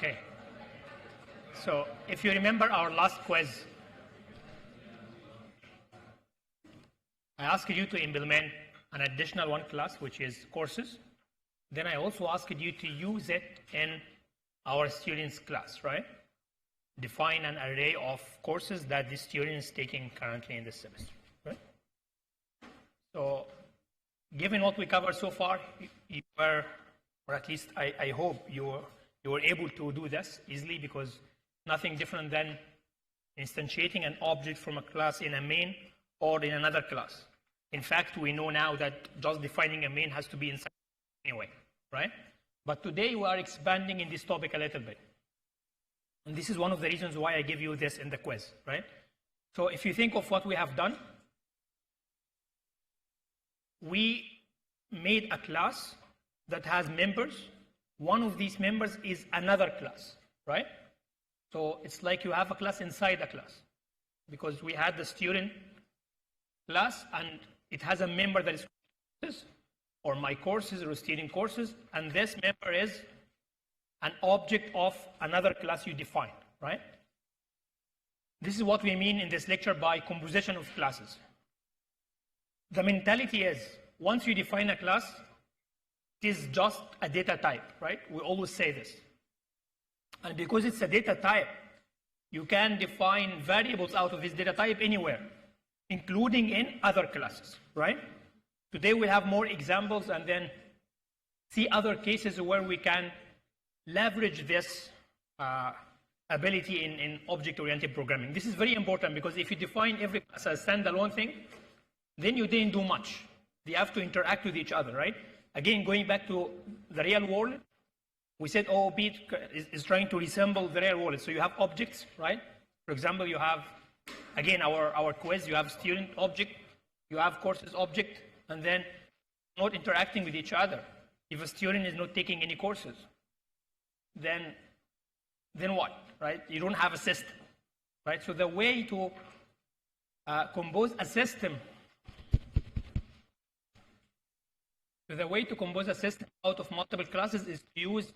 Okay. So if you remember our last quiz, I asked you to implement an additional one class, which is courses. Then I also asked you to use it in our students class, right? Define an array of courses that the student is taking currently in this semester, right? So given what we covered so far, you were, or at least I hope you were able to do this easily, because nothing different than instantiating an object from a class in a main or in another class. In fact, we know now that just defining a main has to be inside anyway, right? But today we are expanding in this topic a little bit. And this is one of the reasons why I give you this in the quiz, right? So if you think of what we have done, we made a class that has members. One of these members is another class, right? So it's like you have a class inside a class, because we had the student class and it has a member that is courses, or my courses or student courses, and this member is an object of another class you define, right? This is what we mean in this lecture by composition of classes. The mentality is, once you define a class, it is just a data type, right? We always say this. And because it's a data type, you can define variables out of this data type anywhere, including in other classes, right? Today we'll have more examples and then see other cases where we can leverage this ability in object-oriented programming. This is very important, because if you define every class as a standalone thing, then you didn't do much. They have to interact with each other, right? Again, going back to the real world, we said OOP is trying to resemble the real world. So you have objects, right? For example, you have, again, our quiz, you have student object, you have courses object, and then not interacting with each other. If a student is not taking any courses, then what, right? You don't have a system, right? So the way to compose a system, out of multiple classes is to use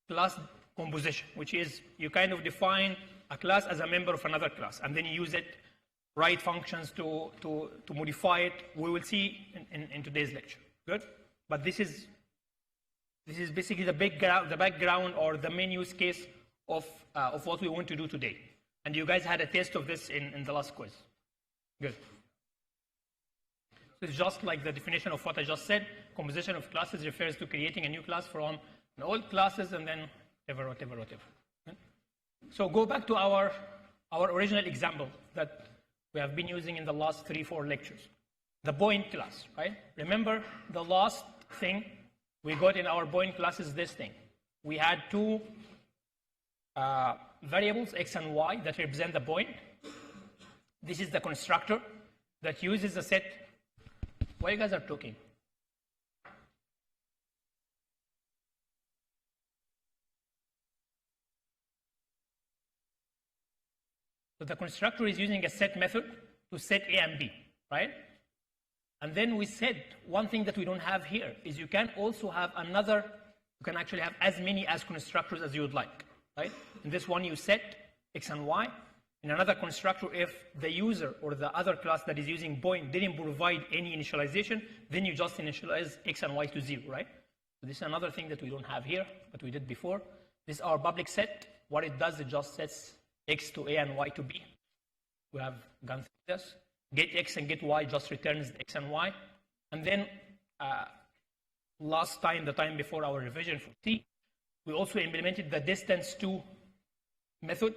class composition, which is you kind of define a class as a member of another class, and then you use it, write functions to modify it. We will see in today's lecture. Good? But this is basically the background or the main use case of what we want to do today. And you guys had a taste of this in the last quiz. Good. So it's just like the definition of what I just said. Composition of classes refers to creating a new class from an old classes and then whatever. Okay? So go back to our original example that we have been using in the last 3-4 lectures. The point class, right? Remember the last thing we got in our point class is this thing. We had two variables, x and y, that represent the point. This is the constructor that uses a set. Why you guys are talking? So the constructor is using a set method to set A and B, right? And then we said one thing that we don't have here is you can also have you can actually have as many as constructors as you would like, right? In this one you set x and y. In another constructor, if the user or the other class that is using point didn't provide any initialization, then you just initialize x and y to 0, right? So this is another thing that we don't have here, but we did before. This is our public set. What it does, it just sets x to A and y to B. We have gone through this. Get x and get y just returns x and y. And then last time, the time before our revision for C, we also implemented the distance to method,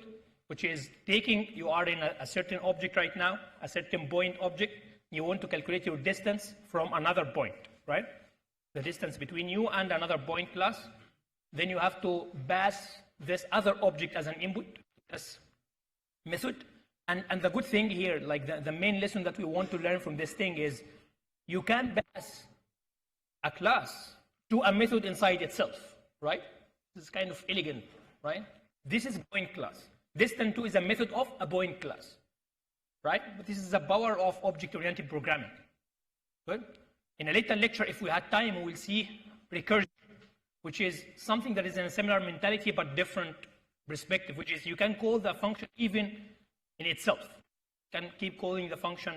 which is taking, you are in a certain object right now, a certain point object, you want to calculate your distance from another point, right? The distance between you and another point class. Then you have to pass this other object as an input to this method. And the good thing here, like the main lesson that we want to learn from this thing is you can pass a class to a method inside itself, right? This is kind of elegant, right? This is point class. Distance to is a method of a point class, right? But this is the power of object-oriented programming. Good? In a later lecture, if we had time, we will see recursion, which is something that is in a similar mentality but different perspective, which is you can call the function even in itself. You can keep calling the function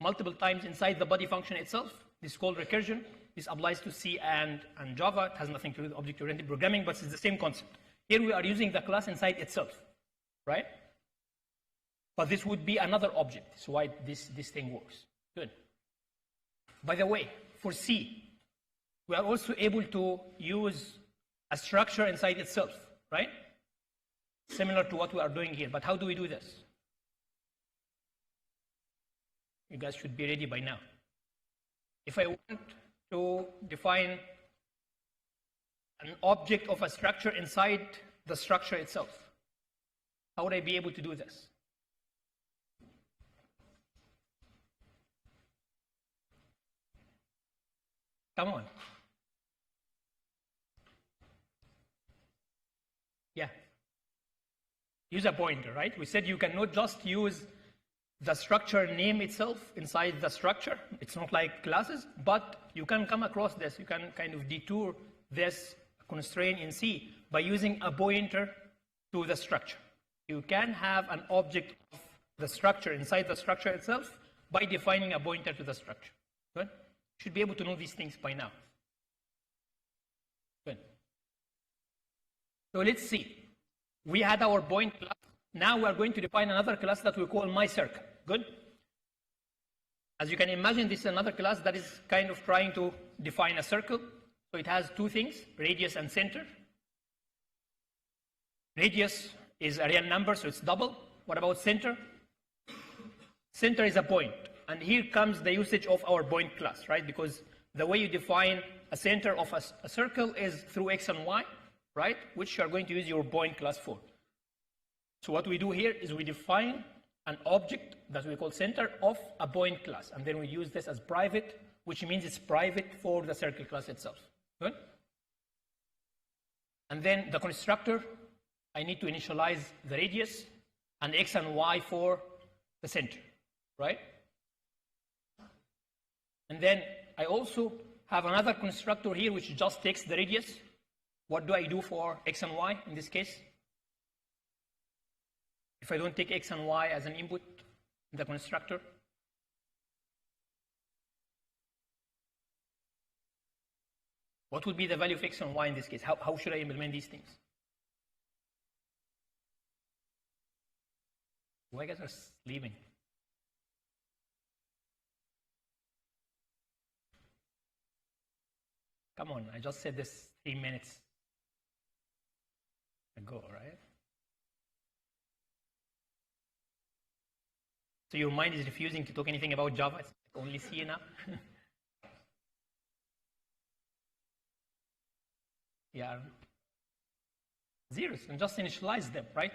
multiple times inside the body function itself. This is called recursion. This applies to C and Java. It has nothing to do with object-oriented programming, but it's the same concept. Here we are using the class inside itself, right? But this would be another object. That's why this thing works. Good. By the way, for C, we are also able to use a structure inside itself, right? Similar to what we are doing here. But how do we do this? You guys should be ready by now. If I want to define an object of a structure inside the structure itself, how would I be able to do this? Come on. Yeah. Use a pointer, right? We said you cannot just use the structure name itself inside the structure. It's not like classes, but you can come across this. You can kind of detour this constraint in C by using a pointer to the structure. You can have an object of the structure inside the structure itself by defining a pointer to the structure. Good? You should be able to know these things by now. Good. So let's see. We had our point class. Now we are going to define another class that we call Mycircler. Good? As you can imagine, this is another class that is kind of trying to define a circle. So it has two things, radius and center. Radius is a real number, so it's double. What about center? Center is a point. And here comes the usage of our point class, right? Because the way you define a center of a circle is through x and y, right? Which you are going to use your point class for. So what we do here is we define an object that we call center of a point class, and then we use this as private, which means it's private for the circle class itself. Good? And then the constructor, I need to initialize the radius and x and y for the center, right? And then I also have another constructor here which just takes the radius. What do I do for x and y in this case? If I don't take x and y as an input in the constructor, what would be the value of x and y in this case? How should I implement these things? Why guys are sleeping? Come on, I just said this 3 minutes ago, right? So your mind is refusing to talk anything about Java, it's only C now? Yeah. Zeros, and just initialize them, right?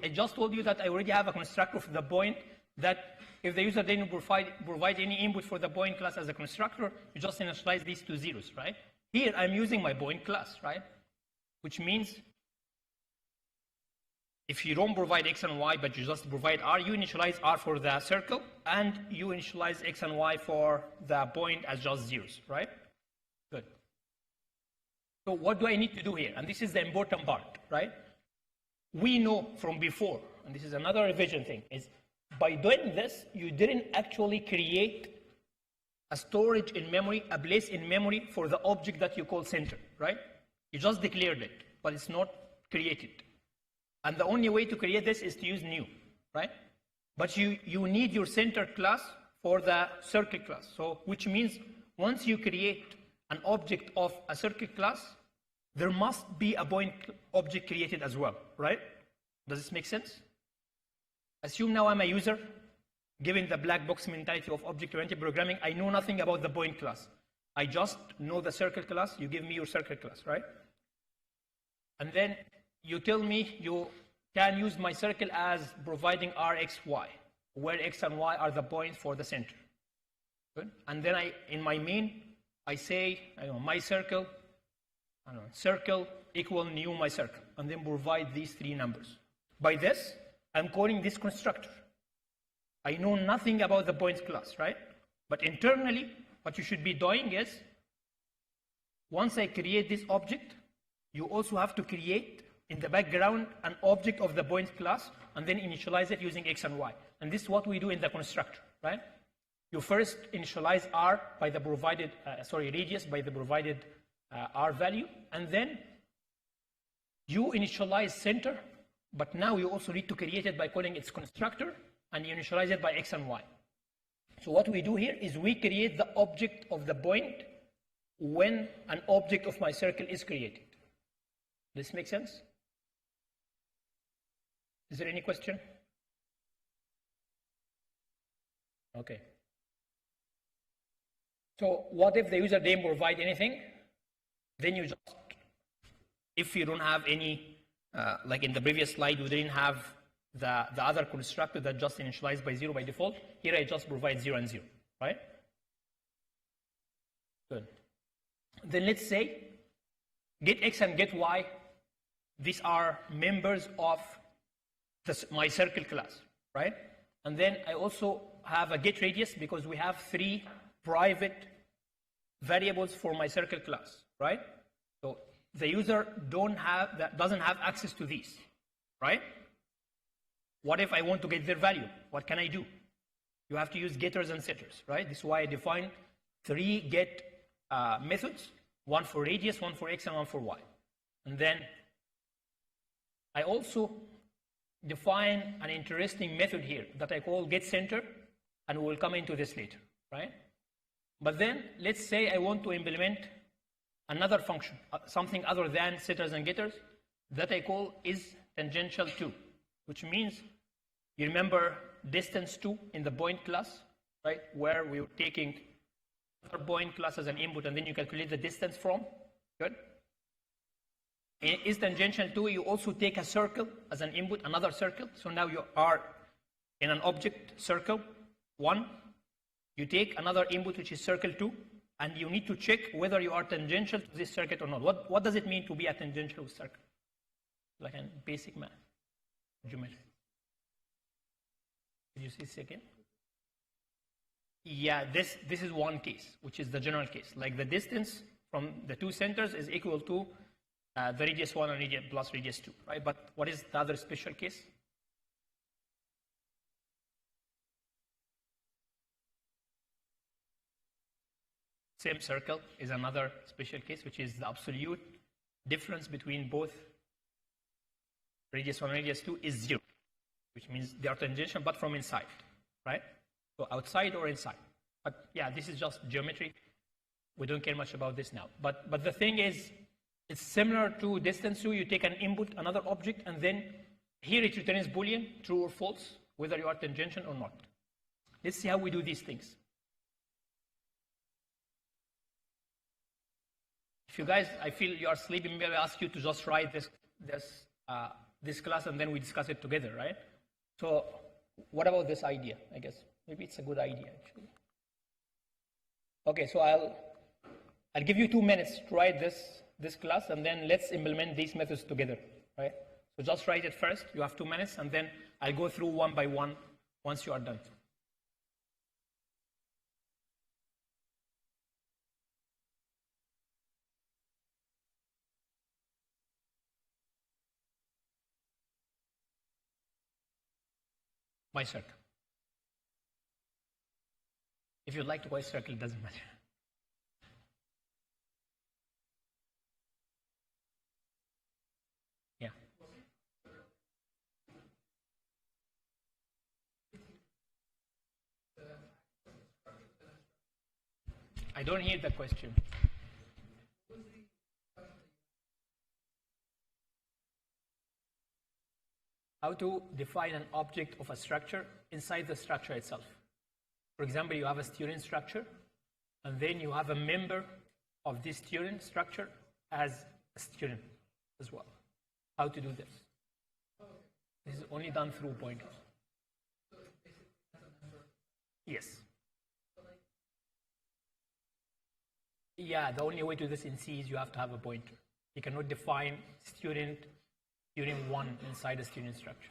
I just told you that I already have a constructor for the point that if the user didn't provide any input for the point class as a constructor, you just initialize these two zeros, right? Here, I'm using my point class, right? Which means if you don't provide x and y, but you just provide r, you initialize r for the circle, and you initialize x and y for the point as just zeros, right? Good. So what do I need to do here? And this is the important part, right? We know from before, and this is another revision thing, is by doing this, you didn't actually create a storage in memory, a place in memory for the object that you call center, right? You just declared it, but it's not created. And the only way to create this is to use new, right? But you need your center class for the circle class. So, which means once you create an object of a circle class, there must be a point object created as well, right? Does this make sense? Assume now I'm a user, given the black box mentality of object-oriented programming, I know nothing about the point class. I just know the circle class, you give me your circle class, right? And then you tell me you can use my circle as providing r, x, y, where x and y are the points for the center. Good? And then in my main, I say, my circle, circle equal new my circle, and then provide these three numbers. By this, I'm calling this constructor. I know nothing about the points class, right? But internally, what you should be doing is Once I create this object, you also have to create in the background an object of the point class and then initialize it using x and y. And this is what we do in the constructor, right? You first initialize r by the provided, radius by the provided r value, and then you initialize center, but now you also need to create it by calling its constructor, and you initialize it by x and y. So what we do here is we create the object of the point when an object of Mycircle is created. This makes sense? Is there any question? Okay. So what if the user didn't provide anything? Then you just, if you don't have any, like in the previous slide, you didn't have the other constructor that just initialized by 0 by default. Here I just provide 0 and 0, right? Good. Then let's say get x and get y. These are members of Mycircle class, right? And then I also have a get radius because we have 3 private variables for Mycircle class, right? So the user doesn't have access to these, right? What if I want to get their value? What can I do? You have to use getters and setters, right? This is why I defined 3 get methods, one for radius, one for x, and one for y. And then I also define an interesting method here that I call getCenter, and we'll come into this later, right? But then let's say I want to implement another function, something other than setters and getters, that I call is tangential to, which means, you remember distance to in the point class, right? Where we were taking another point class as an input and then you calculate the distance from. Good. In is tangential to, you also take a circle as an input, another circle. So now you are in an object circle 1. You take another input which is circle 2, and you need to check whether you are tangential to this circuit or not. What does it mean to be a tangential circle? Like in basic math, geometry. Did you see this again? Yeah, this is one case, which is the general case. Like the distance from the 2 centers is equal to the radius 1 and radius plus radius 2, right? But what is the other special case? Same circle is another special case, which is the absolute difference between both radius 1 and radius 2 is 0, which means they are tangential, but from inside, right? So outside or inside. But yeah, this is just geometry. We don't care much about this now. But the thing is, it's similar to distance to. You take an input, another object, and then here it returns Boolean, true or false, whether you are tangential or not. Let's see how we do these things. If you guys, I feel you are sleeping, maybe I'll ask you to just write this class and then we discuss it together, right? So what about this idea, I guess? Maybe it's a good idea, actually. Okay, so I'll give you 2 minutes to write this class, and then let's implement these methods together, right? So just write it first. You have 2 minutes, and then I'll go through one by one once you are done. Mycircle. If you like to Mycircle, it doesn't matter. Yeah. I don't hear the question. How to define an object of a structure inside the structure itself. For example, you have a student structure, and then you have a member of this student structure as a student as well. How to do this? This is only done through pointers. Yes. Yeah, the only way to do this in C is you have to have a pointer. You cannot define student 1 inside a student structure.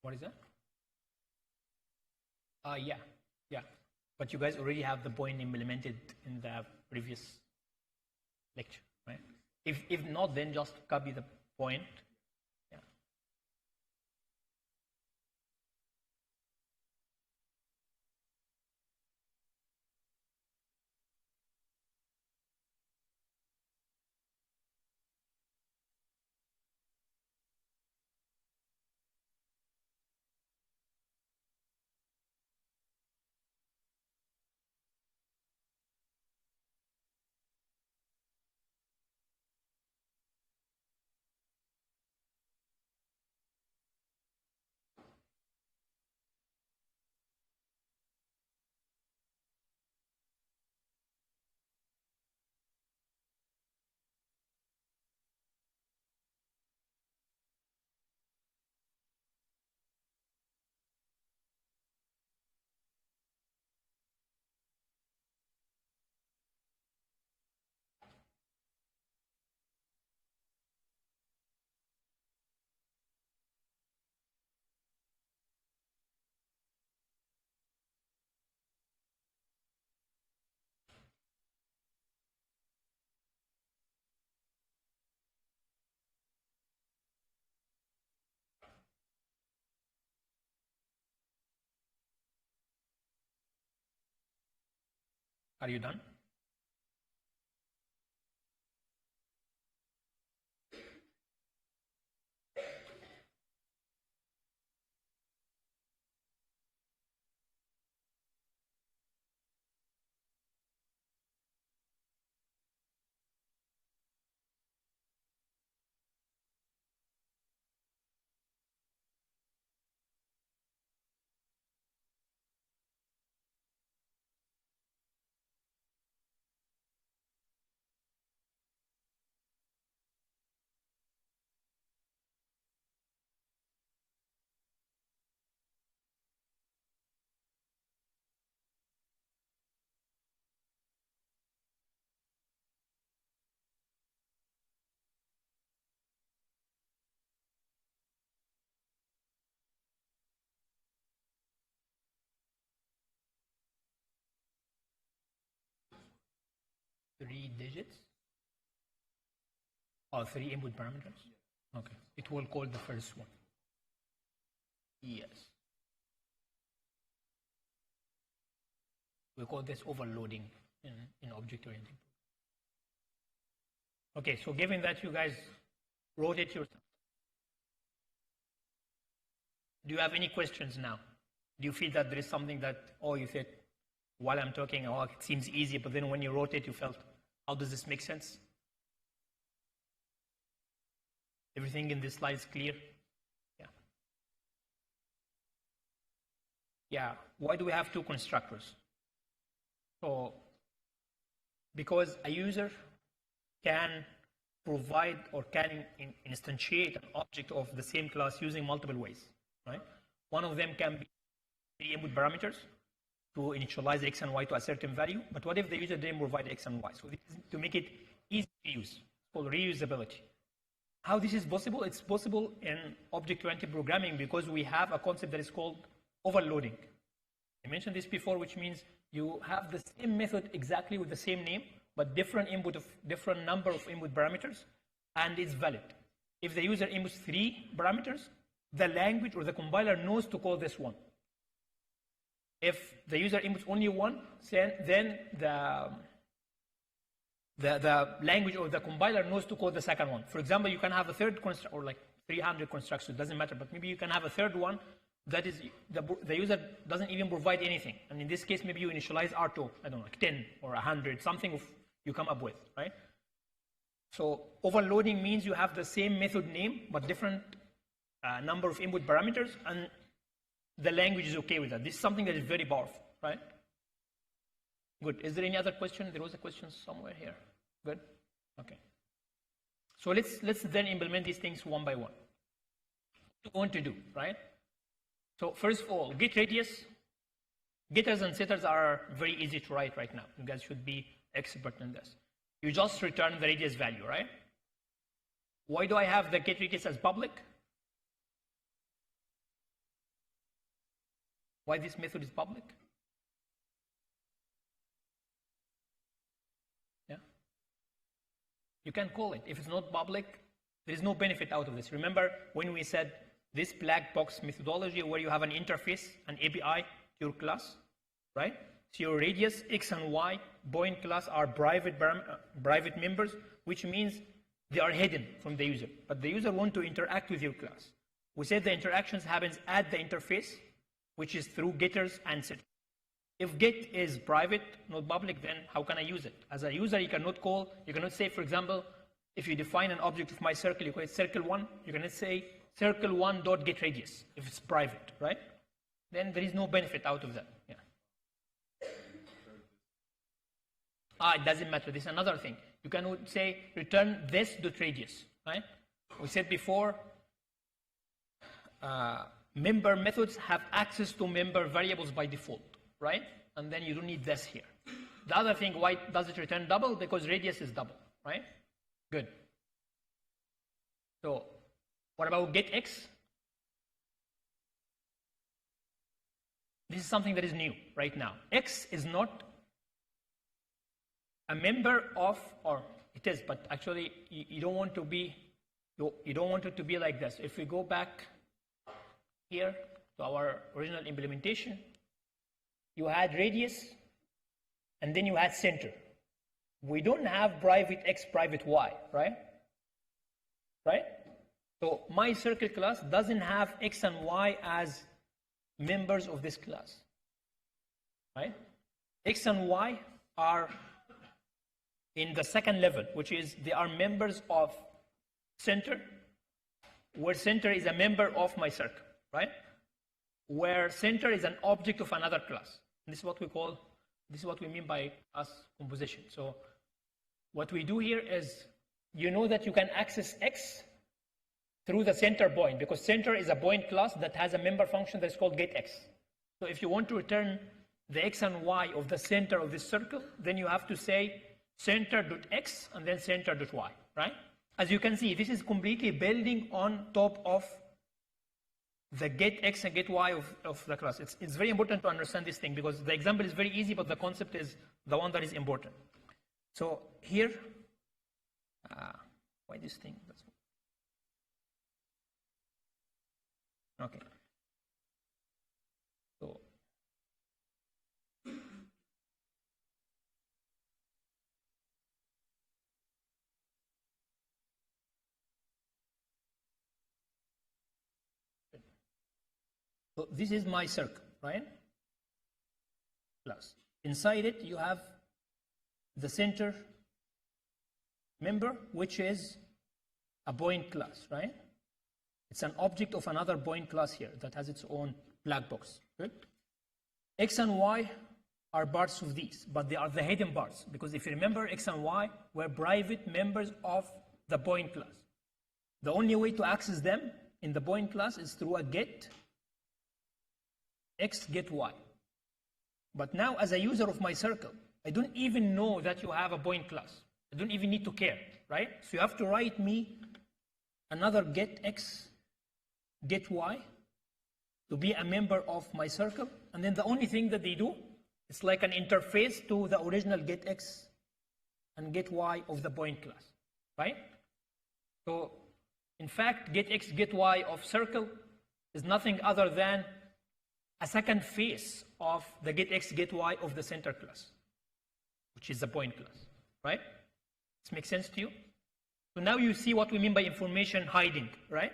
What is that? Yeah. But you guys already have the point implemented in the previous lecture, right? If not, then just copy the point. Yeah. Are you done? Three digits? Or three input parameters? Okay. It will call the first one. Yes. We call this overloading in object-oriented. Okay, so given that you guys wrote it yourself, do you have any questions now? Do you feel that there is something that, you said, while I'm talking, it seems easy, but then when you wrote it, you felt, how does this make sense? Everything in this slide is clear? Yeah. Yeah, why do we have two constructors? So, because a user can provide or can instantiate an object of the same class using multiple ways, right? One of them can be the input parameters to initialize x and y to a certain value, but what if the user didn't provide x and y? So this is to make it easy to use. It's called reusability. How this is possible? It's possible in object-oriented programming because we have a concept that is called overloading. I mentioned this before, which means you have the same method exactly with the same name, but different number of input parameters, and it's valid. If the user inputs 3 parameters, the language or the compiler knows to call this one. If the user inputs only 1, then the language or the compiler knows to call the second one. For example, you can have a third construct, or like 300 constructs, it doesn't matter, but maybe you can have a third one that is the user doesn't even provide anything. And in this case, maybe you initialize R to, I don't know, like 10 or 100, something you come up with, right? So overloading means you have the same method name, but different number of input parameters, and the language is okay with that. This is something that is very powerful, right? Good. Is there any other question? There was a question somewhere here. Good. Okay. So let's then implement these things one by one. What we want to do, right? So first of all, get radius. Getters and setters are very easy to write right now. You guys should be expert in this. You just return the radius value, right? Why do I have the get radius as public? Why this method is public? Yeah. You can call it. If it's not public, there is no benefit out of this. Remember when we said this black box methodology where you have an interface, an API to your class, right? So your radius, X and Y, point class are private members, which means they are hidden from the user. But the user wants to interact with your class. We said the interactions happens at the interface, which is through getters and setters. If get is private, not public, then how can I use it? As a user, you cannot say, for example, if you define an object of Mycircler, you call it circle1, you cannot say circle1.getRadius if it's private, right? Then there is no benefit out of that. Yeah. It doesn't matter. This is another thing. You can say return this.radius, right? We said before, member methods have access to member variables by default, right? And then you don't need this here. The other thing, why does it return double? Because radius is double, right? Good. So what about getX? This is something that is new right now. X is not a member of, or it is, but actually you don't want to be, you don't want it to be like this. If we go back here to our original implementation, you had radius and then you had center. We don't have private X, private Y, right? Right? So Mycircler class doesn't have X and Y as members of this class, right? X and Y are in the second level, which is they are members of center, where center is a member of Mycircler, right? Where center is an object of another class. And this is what we call, this is what we mean by class composition. So what we do here is, you know that you can access X through the center point, because center is a point class that has a member function that is called getX. So if you want to return the X and Y of the center of this circle, then you have to say center.x and then center.y, right? As you can see, this is completely building on top of the getX and getY of the class. It's very important to understand this thing, because the example is very easy, but the concept is the one that is important. So here, why this thing? Okay. So this is Mycircler, right? Class. Inside it, you have the center member, which is a point class, right? It's an object of another point class here that has its own black box. Good. X and Y are parts of these, but they are the hidden parts, because if you remember, X and Y were private members of the point class. The only way to access them in the point class is through a get X, get Y. But now, as a user of Mycircler, I don't even know that you have a point class. I don't even need to care, right? So you have to write me another get X, get Y to be a member of Mycircler, and then the only thing that they do, it's like an interface to the original get X and get Y of the point class, right? So in fact, get X, get Y of circle is nothing other than a second phase of the getX, getY of the center class, which is the point class, right? This makes sense to you? So now you see what we mean by information hiding, right?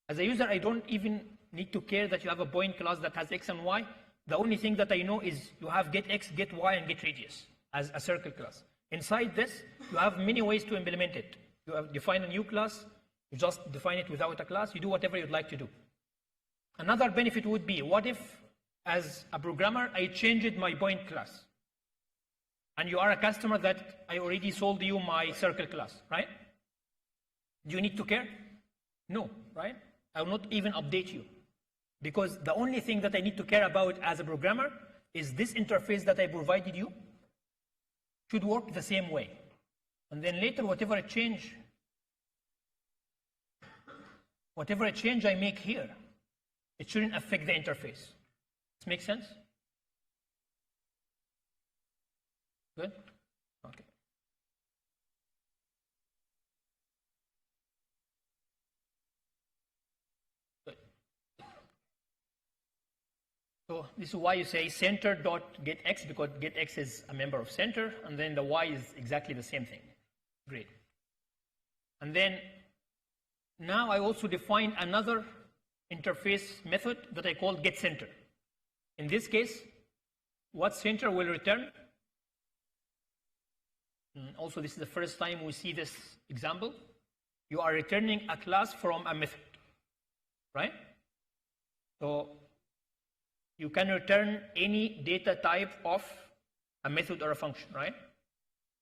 As a user, I don't even need to care that you have a point class that has X and Y. The only thing that I know is you have getX, getY, and getRadius as a circle class. Inside this, you have many ways to implement it. You have define a new class, you just define it without a class, you do whatever you'd like to do. Another benefit would be, what if, as a programmer, I changed my point class? And you are a customer that I already sold you my circle class, right? Do you need to care? No, right? I will not even update you. Because the only thing that I need to care about as a programmer is this interface that I provided you should work the same way. And then later, whatever change I make here, it shouldn't affect the interface. This makes sense? Good? Okay. Good. So this is why you say center.getX, because getX is a member of center, and then the Y is exactly the same thing. Great. And then now I also define another interface method that I call getCenter. In this case, what center will return? Also, this is the first time we see this example. You are returning a class from a method, right? So you can return any data type of a method or a function, right?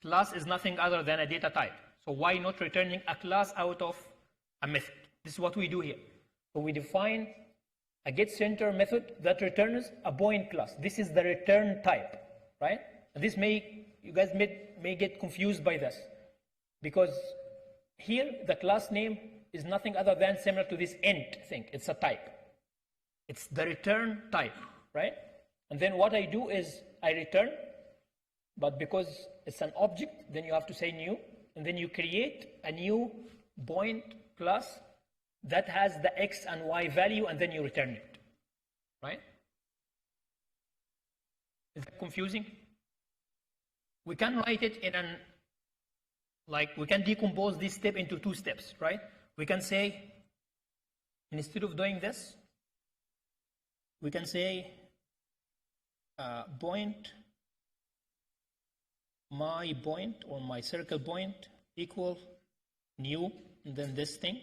Class is nothing other than a data type. So why not returning a class out of a method? This is what we do here. So we define a getCenter method that returns a point class. This is the return type, right? And this you guys may get confused by this, because here the class name is nothing other than similar to this int thing. It's a type. It's the return type, right? And then what I do is I return, but because it's an object, then you have to say new, and then you create a new point class that has the X and Y value, and then you return it, right? Is that confusing? We can write it in we can decompose this step into two steps, right? We can say, instead of doing this, we can say point, my point or my circle point equal new, and then this thing,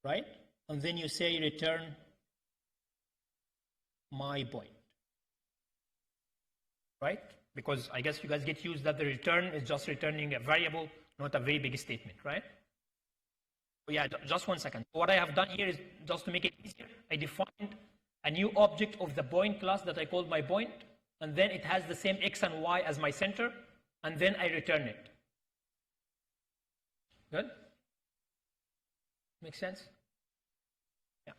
right? And then you say return my point, right? Because I guess you guys get used that the return is just returning a variable, not a very big statement, right? Yeah, just 1 second. What I have done here is, just to make it easier, I defined a new object of the point class that I called my point, and then it has the same X and Y as my center, and then I return it. Good? Make sense? Yeah.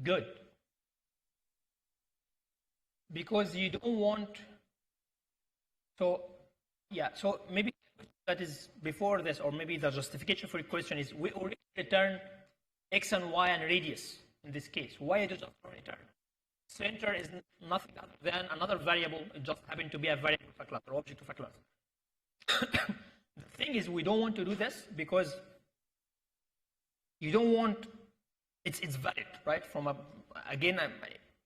Good. Because you don't want, so maybe that is before this, or maybe the justification for your question is we already return X and Y and radius in this case. Why do you just return? Center is nothing other than another variable. It just happened to be a variable of a class or object of a class. The thing is, we don't want to do this because you don't want, it's valid, right?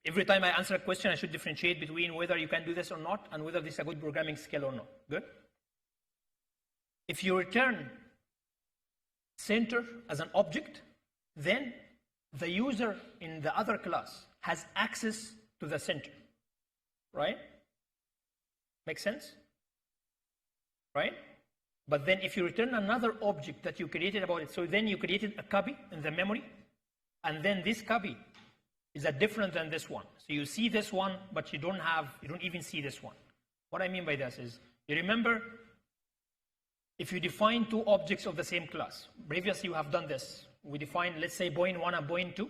Every time I answer a question, I should differentiate between whether you can do this or not and whether this is a good programming skill or not. Good? If you return center as an object, then the user in the other class has access to the center, right? Make sense? Right? But then if you return another object that you created about it, so then you created a copy in the memory, and then this copy is different than this one. So you see this one, but you don't even see this one. What I mean by this is, you remember, if you define two objects of the same class, previously you have done this. We define, let's say, point 1 and point 2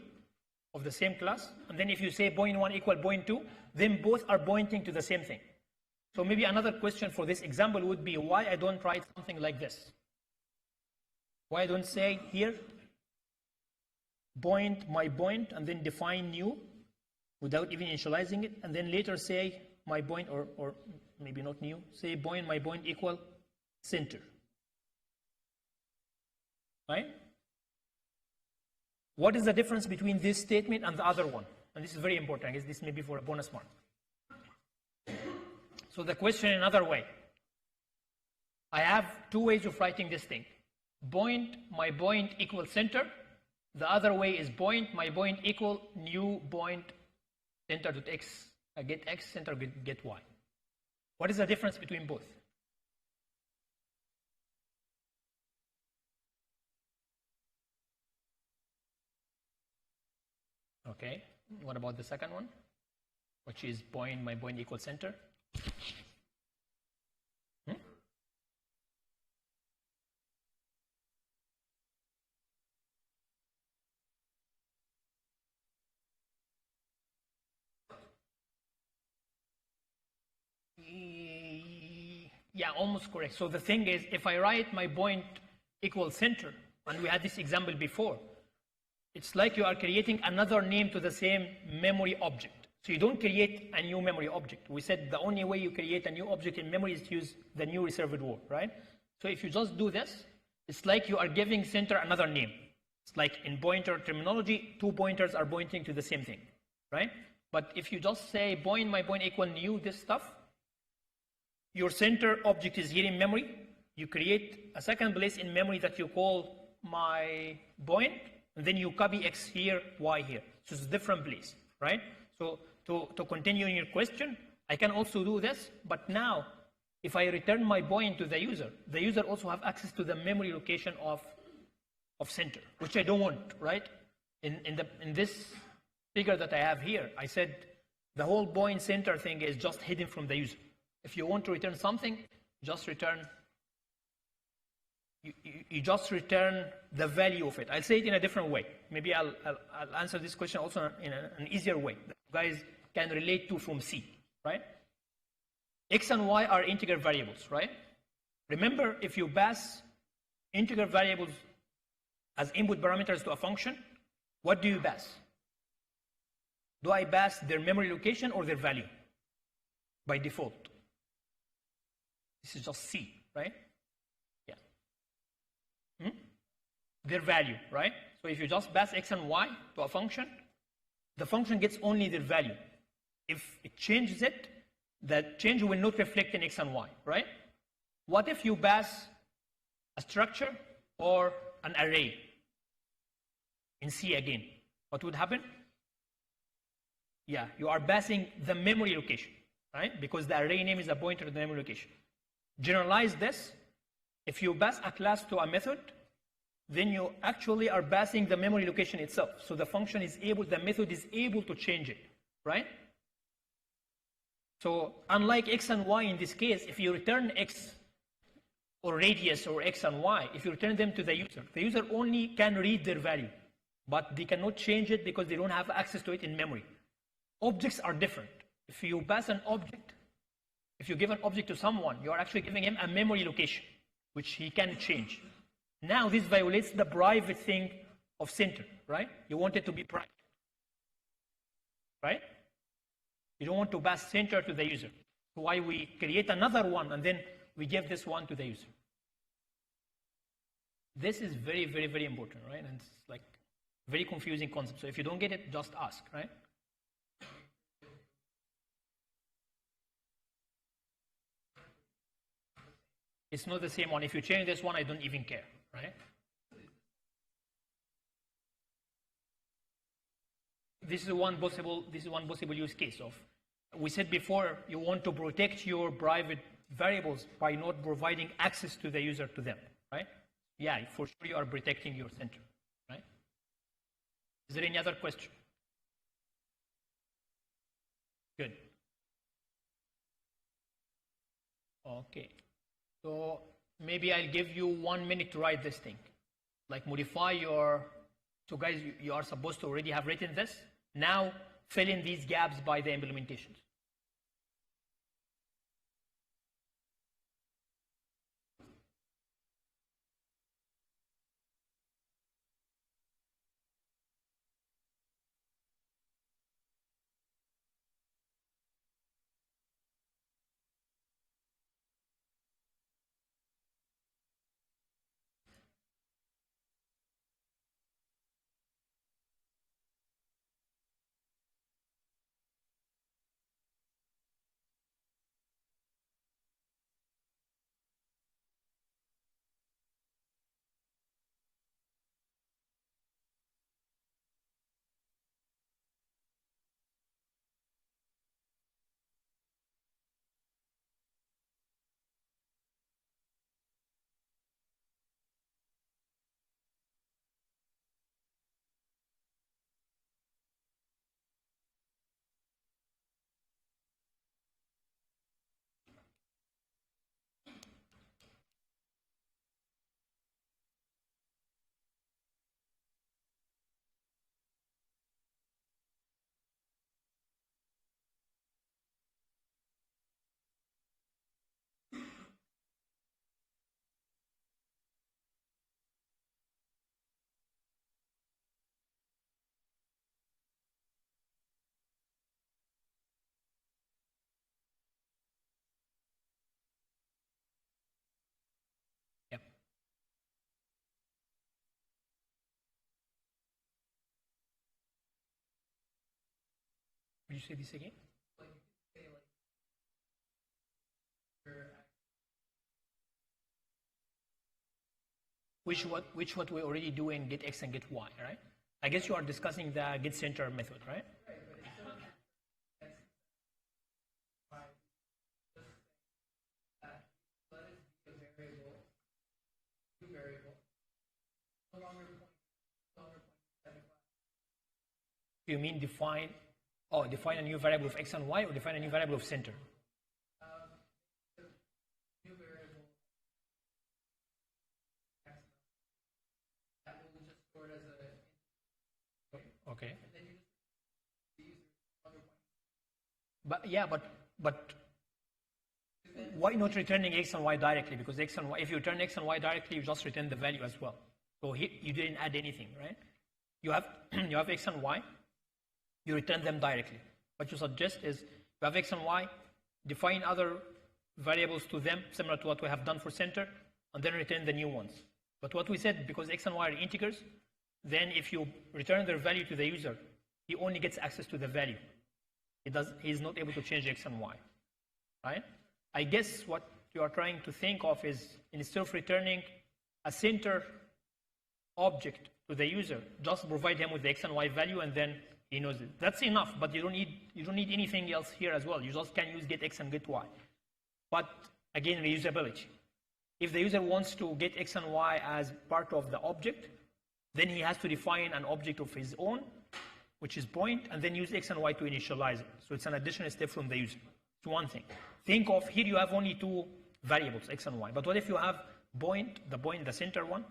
of the same class, and then if you say point 1 equal point 2, then both are pointing to the same thing. So maybe another question for this example would be, why I don't write something like this? Why I don't say here, point my point, and then define new without even initializing it, and then later say my point, or maybe not new, say point my point equal center, right? What is the difference between this statement and the other one? And this is very important. I guess this may be for a bonus mark. So the question in another way. I have two ways of writing this thing. Point my point equal center. The other way is point my point equal new point center dot x, get x, center get y. What is the difference between both? Okay, what about the second one, which is point my point equal center? Yeah, almost correct. So the thing is, if I write my point equals center, and we had this example before, it's like you are creating another name to the same memory object. So you don't create a new memory object. We said the only way you create a new object in memory is to use the new reserved word, right? So if you just do this, it's like you are giving center another name. It's like in pointer terminology, two pointers are pointing to the same thing, right? But if you just say point my point equal new this stuff, your center object is here in memory. You create a second place in memory that you call my point, and then you copy x here, y here. So it's a different place, right? So to continue in your question, I can also do this, but now if I return my point to the user also have access to the memory location of center, which I don't want, right? In this figure that I have here, I said the whole point center thing is just hidden from the user. If you want to return something, just return. You just return the value of it. I'll say it in a different way. Maybe I'll answer this question also in an easier way that you guys can relate to from C, right? X and Y are integer variables, right? Remember, if you pass integer variables as input parameters to a function, what do you pass? Do I pass their memory location or their value? By default. This is just C, right? Yeah. Their value, right? So if you just pass X and Y to a function, the function gets only their value. If it changes it, that change will not reflect in X and Y, right? What if you pass a structure or an array in C again? What would happen? Yeah, you are passing the memory location, right? Because the array name is a pointer to the memory location. Generalize this. If you pass a class to a method, then you actually are passing the memory location itself. So the function is able, the method is able to change it, right? So unlike X and Y in this case, if you return X or radius or X and Y, if you return them to the user only can read their value, but they cannot change it because they don't have access to it in memory. Objects are different. If you pass an object, if you give an object to someone, you are actually giving him a memory location, which he can change. Now this violates the private thing of center, right? You want it to be private, right? You don't want to pass center to the user. So why we create another one and then we give this one to the user. This is very, very, very important, right? And it's like very confusing concept. So if you don't get it, just ask, right? It's not the same one. If you change this one, I don't even care, right? This is one possible use case of, we said before, you want to protect your private variables by not providing access to the user to them, right? Yeah, for sure you are protecting your center, right? Is there any other question? Good. Okay. So maybe I'll give you 1 minute to write this thing. Like modify your, so guys, you are supposed to already have written this. Now fill in these gaps by the implementations. you say this again? Which what we already do in get x and get y, right? I guess you are discussing the get center method, right? You mean define a new variable of x and y, or define a new variable of center? Okay. But why not returning x and y directly? Because x and y, if you return x and y directly, you just return the value as well. So here you didn't add anything, right? You have you have x and y, you return them directly. What you suggest is you have x and y, define other variables to them, similar to what we have done for center, and then return the new ones. But what we said, because x and y are integers, then if you return their value to the user, he only gets access to the value. He's not able to change x and y, right? I guess what you are trying to think of is, instead of returning a center object to the user, just provide him with the x and y value, and then he knows it. That's enough, but you don't need anything else here as well. You just can use get x and get y. But again, reusability. If the user wants to get x and y as part of the object, then he has to define an object of his own, which is point, and then use x and y to initialize it. So it's an additional step from the user. It's one thing. Think of here you have only two variables, x and y. But what if you have the center one,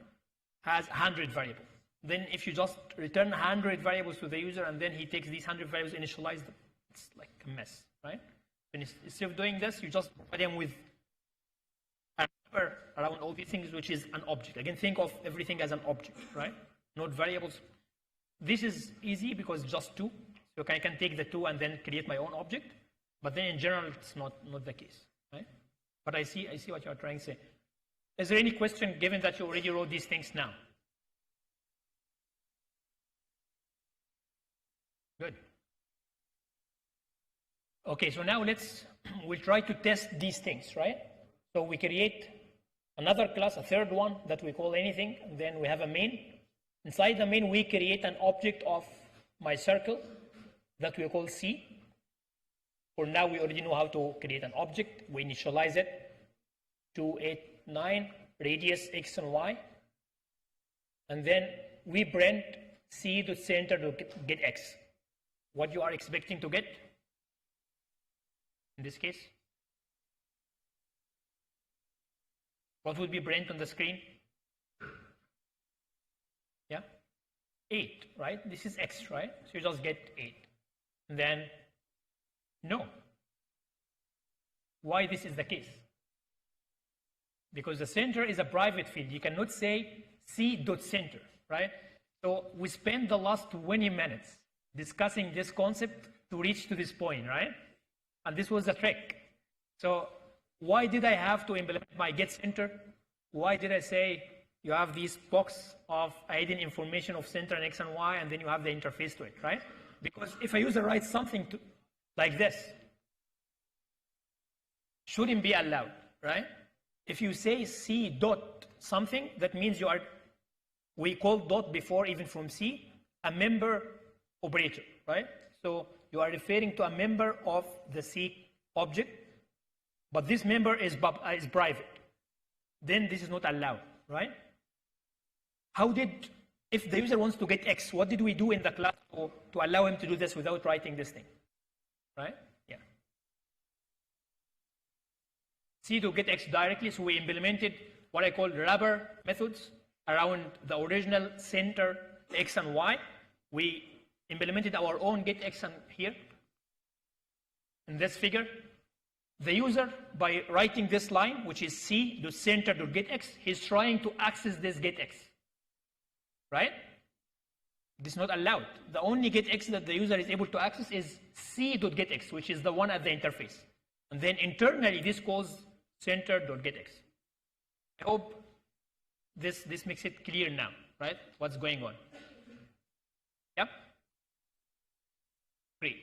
has 100 variables? Then if you just return 100 variables to the user, and then he takes these 100 variables, initialize them, it's like a mess, right? And instead of doing this, you just provide them with a number around all these things, which is an object. Again, think of everything as an object, right? Not variables. This is easy because it's just two. So I can take the two and then create my own object. But then in general, it's not the case, right? But I see what you're trying to say. Is there any question, given that you already wrote these things now? Good. Okay, so now we'll try to test these things, right? So we create another class, a third one that we call anything, and then we have a main. Inside the main, we create an object of Mycircler that we call C. For now, we already know how to create an object. We initialize it, 289, radius x and y. And then we print c.center to get x. What you are expecting to get in this case? What would be print on the screen? Yeah? 8, right? This is x, right? So you just get 8. And then, no. Why this is the case? Because the center is a private field. You cannot say c.center, right? So we spent the last 20 minutes discussing this concept to reach to this point, right? And this was the trick. So why did I have to implement my get center? Why did I say you have this box of hidden information of center and x and y, and then you have the interface to it, right? Because if a user writes something like this, shouldn't be allowed, right? If you say c dot something, that means we call dot before, even from C, a member operator, right? So you are referring to a member of the C object, but this member is private. Then this is not allowed, right? If the user wants to get X, what did we do in the class to allow him to do this without writing this thing, right? Yeah. C to get X directly, so we implemented what I call wrapper methods around the original center, X and Y. We implemented our own get X and here in this figure. The user, by writing this line, which is c.center.getX, he's trying to access this getX, right? This is not allowed. The only getX that the user is able to access is c.getX, which is the one at the interface. And then internally, this calls center.getX. I hope this makes it clear now, right? What's going on? Yep. Great.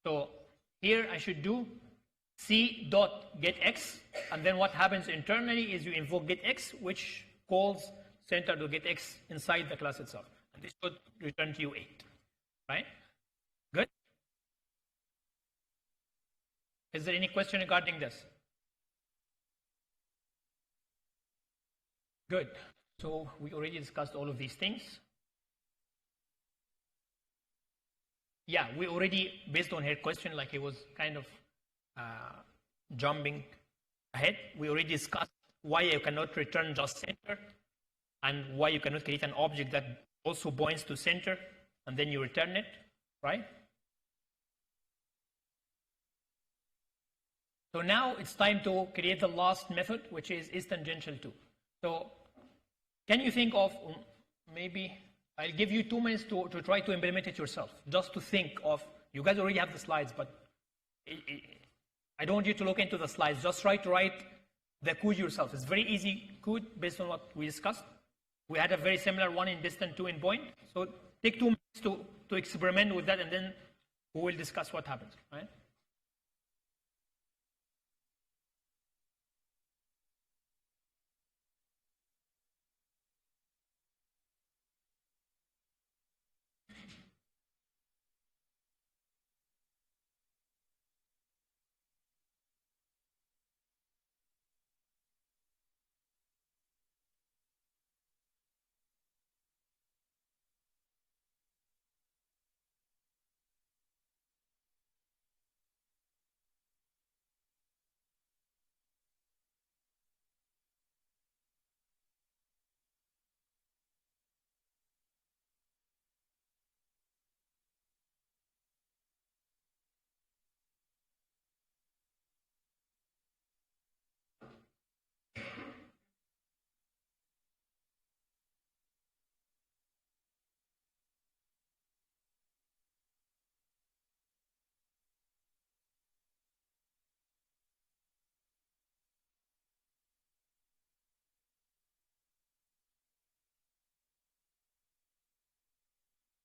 So here I should do c dot get x, and then what happens internally is you invoke get x, which calls center to get x inside the class itself. And this should return to you 8, right? Good? Is there any question regarding this? Good. So we already discussed all of these things. Yeah, we already, based on her question, like it was kind of jumping ahead, we already discussed why you cannot return just center and why you cannot create an object that also points to center and then you return it, right? So now it's time to create the last method, which is tangential to. So can you think of, maybe I'll give you 2 minutes to try to implement it yourself, just to think of, you guys already have the slides, but I don't want you to look into the slides, just try to write the code yourself. It's very easy code based on what we discussed. We had a very similar one in distance 2 in point. So take 2 minutes to experiment with that, and then we will discuss what happens, right?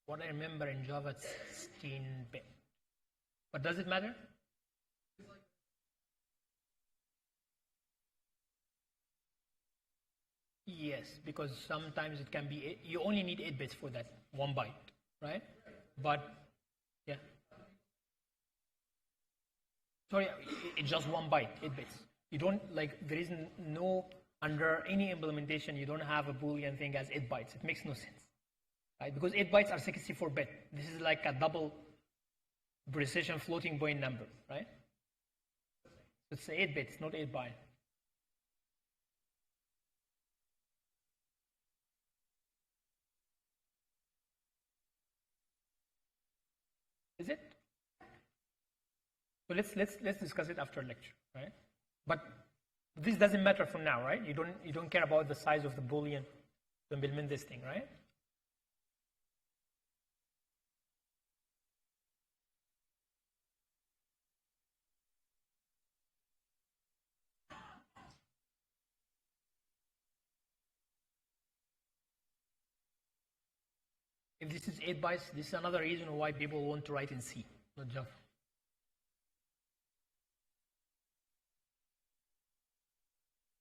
What I remember in Java, it's 16-bit. But does it matter? Yes, because sometimes it can be, you only need 8 bits for that 1 byte, right? But, yeah. Sorry, it's just 1 byte, 8 bits. You don't, like, there is no, under any implementation, you don't have a Boolean thing as 8 bytes. It makes no sense, right? Because 8 bytes are 64-bit. This is like a double precision floating point number, right? It's 8 bits, not 8 bytes. Is it? So let's discuss it after lecture, right? But this doesn't matter for now, right? You don't care about the size of the Boolean to implement this thing, right? If this is 8 bytes, this is another reason why people want to write in C, not Java.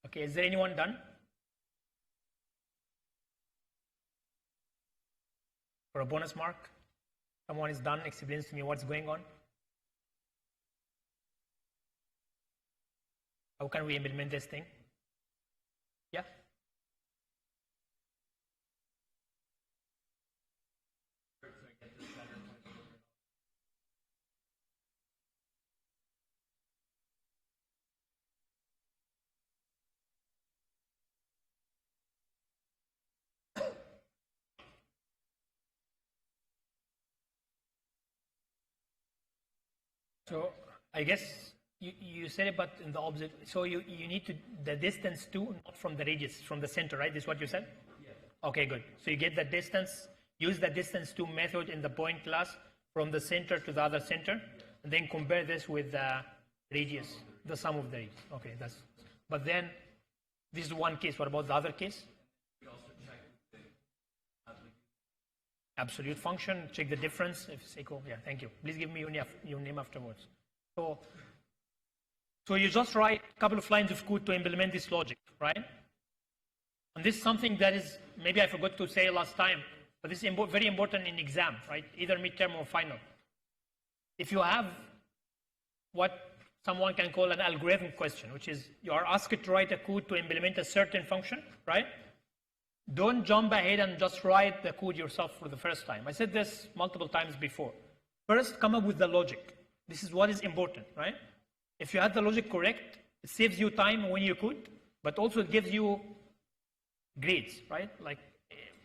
Okay, is there anyone done? For a bonus mark? Someone is done, explains to me what's going on. How can we implement this thing? Yeah? So I guess you said it, but in the object, so you need to, the distance to, not from the radius, from the center, right? This is what you said? Yes. Okay, good. So you get the distance, use the distance to method in the point class from the center to the other center, and then compare this with the radius, the sum of the radius. Okay, that's, but then this is one case. What about the other case? absolute function, check the difference. If it's equal, yeah, thank you. Please give me your name afterwards. So you just write a couple of lines of code to implement this logic, right? And this is something that is, maybe I forgot to say last time, but this is very important in exam, right? Either midterm or final. If you have what someone can call an algorithm question, which is you are asked to write a code to implement a certain function, right? Don't jump ahead and just write the code yourself for the first time. I said this multiple times before. First, come up with the logic. This is what is important, right? If you have the logic correct, it saves you time when you code, but also it gives you grades, right? Like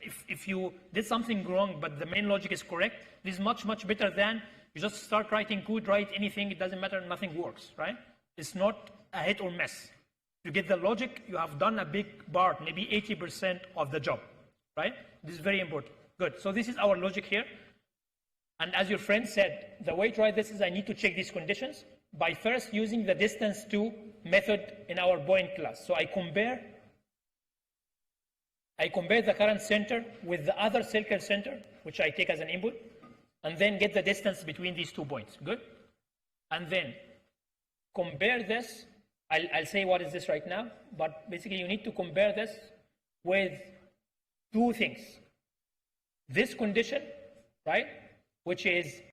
if you did something wrong, but the main logic is correct, this is much, much better than you just start writing code, write anything, it doesn't matter, nothing works, right? It's not a hit or miss. If you get the logic, you have done a big part, maybe 80% of the job, right? This is very important. Good, so this is our logic here. And as your friend said, the way to write this is I need to check these conditions by first using the distance to method in our point class. So I compare the current center with the other circle center, which I take as an input, and then get the distance between these 2 points. Good? And then compare this. I'll say what is this right now, but basically you need to compare this with 2 things. This condition, right, which is